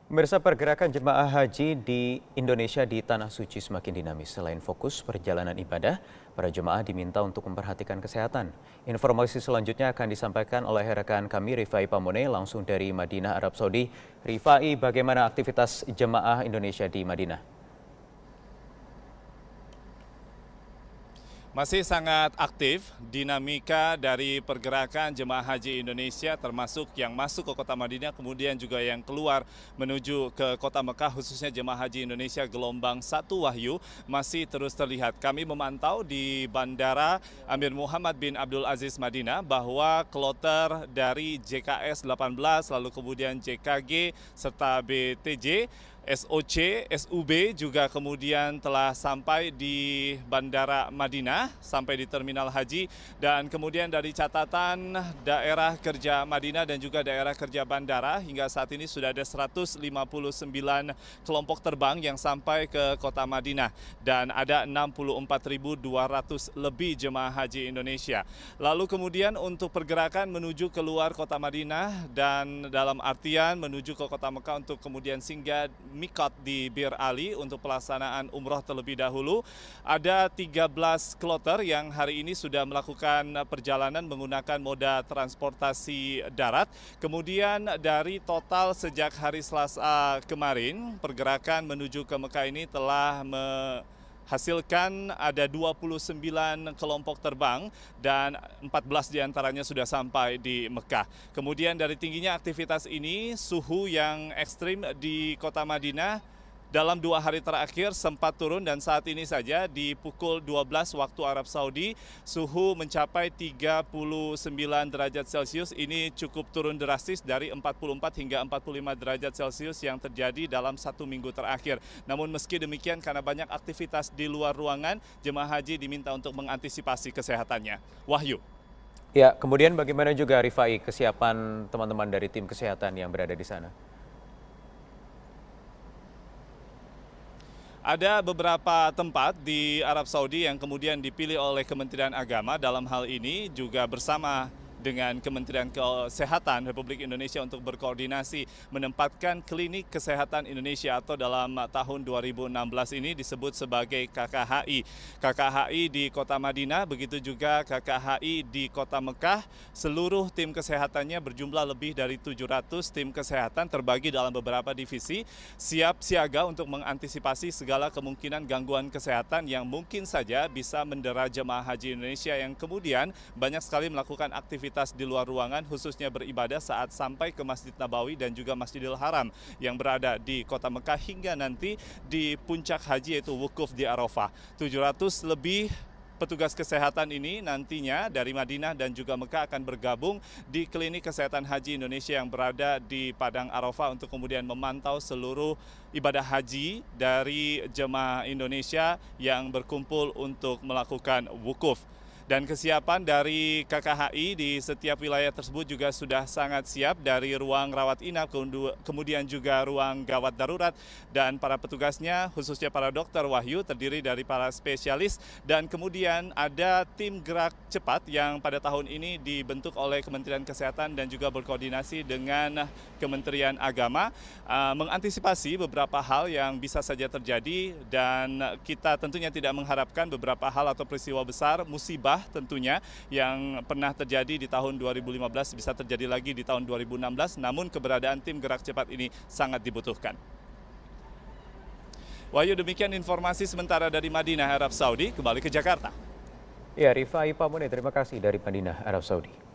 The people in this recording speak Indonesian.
Pemirsa, pergerakan jemaah haji di Indonesia di Tanah Suci semakin dinamis. Selain fokus perjalanan ibadah, para jemaah diminta untuk memperhatikan kesehatan. Informasi selanjutnya akan disampaikan oleh rekan kami Rifai Pamone langsung dari Madinah, Arab Saudi. Rifai, bagaimana aktivitas jemaah Indonesia di Madinah? Masih sangat aktif dinamika dari pergerakan jemaah haji Indonesia termasuk yang masuk ke kota Madinah kemudian juga yang keluar menuju ke kota Mekah khususnya jemaah haji Indonesia gelombang 1 Wahyu masih terus terlihat. Kami memantau di Bandara Amir Muhammad bin Abdul Aziz Madinah bahwa kloter dari JKS 18 lalu kemudian JKG serta BTJ SOC, SUB juga kemudian telah sampai di Bandara Madinah, sampai di Terminal Haji. Dan kemudian dari catatan daerah kerja Madinah dan juga daerah kerja bandara, hingga saat ini sudah ada 159 kelompok terbang yang sampai ke kota Madinah. Dan ada 64.200 lebih jemaah haji Indonesia. Lalu kemudian untuk pergerakan menuju keluar kota Madinah dan dalam artian menuju ke kota Mekah untuk kemudian singgah mikot di Bir Ali untuk pelaksanaan umroh terlebih dahulu. Ada 13 kloter yang hari ini sudah melakukan perjalanan menggunakan moda transportasi darat. Kemudian dari total sejak hari Selasa kemarin, pergerakan menuju ke Mekah ini telah hasilkan ada 29 kelompok terbang dan 14 diantaranya sudah sampai di Mekah. Kemudian dari tingginya aktivitas ini, suhu yang ekstrim di kota Madinah dalam 2 hari terakhir sempat turun dan saat ini saja di pukul 12 waktu Arab Saudi suhu mencapai 39 derajat Celcius. Ini cukup turun drastis dari 44 hingga 45 derajat Celcius yang terjadi dalam 1 minggu terakhir. Namun meski demikian karena banyak aktivitas di luar ruangan, jemaah haji diminta untuk mengantisipasi kesehatannya. Wahyu. Ya, kemudian bagaimana juga Rifai kesiapan teman-teman dari tim kesehatan yang berada di sana? Ada beberapa tempat di Arab Saudi yang kemudian dipilih oleh Kementerian Agama dalam hal ini juga bersama dengan Kementerian Kesehatan Republik Indonesia untuk berkoordinasi menempatkan klinik kesehatan Indonesia atau dalam tahun 2016 ini disebut sebagai KKHI. KKHI di kota Madinah, begitu juga KKHI di kota Mekah. Seluruh tim kesehatannya berjumlah lebih dari 700 tim kesehatan terbagi dalam beberapa divisi, siap siaga untuk mengantisipasi segala kemungkinan gangguan kesehatan yang mungkin saja bisa mendera jemaah haji Indonesia yang kemudian banyak sekali melakukan aktivitas di luar ruangan khususnya beribadah saat sampai ke Masjid Nabawi dan juga Masjidil Haram yang berada di kota Mekah hingga nanti di puncak haji yaitu wukuf di Arafah. 700 lebih petugas kesehatan ini nantinya dari Madinah dan juga Mekah akan bergabung di klinik kesehatan haji Indonesia yang berada di Padang Arafah untuk kemudian memantau seluruh ibadah haji dari jemaah Indonesia yang berkumpul untuk melakukan wukuf. Dan kesiapan dari KKHI di setiap wilayah tersebut juga sudah sangat siap dari ruang rawat inap, kemudian juga ruang gawat darurat. Dan para petugasnya khususnya para dokter Wahyu terdiri dari para spesialis dan kemudian ada tim gerak cepat yang pada tahun ini dibentuk oleh Kementerian Kesehatan dan juga berkoordinasi dengan Kementerian Agama mengantisipasi beberapa hal yang bisa saja terjadi dan kita tentunya tidak mengharapkan beberapa hal atau peristiwa besar, musibah tentunya yang pernah terjadi di tahun 2015 bisa terjadi lagi di tahun 2016, namun keberadaan tim gerak cepat ini sangat dibutuhkan. Wahyu, demikian informasi sementara dari Madinah, Arab Saudi. Kembali ke Jakarta. Ya, Rifai Pamone, terima kasih dari Madinah, Arab Saudi.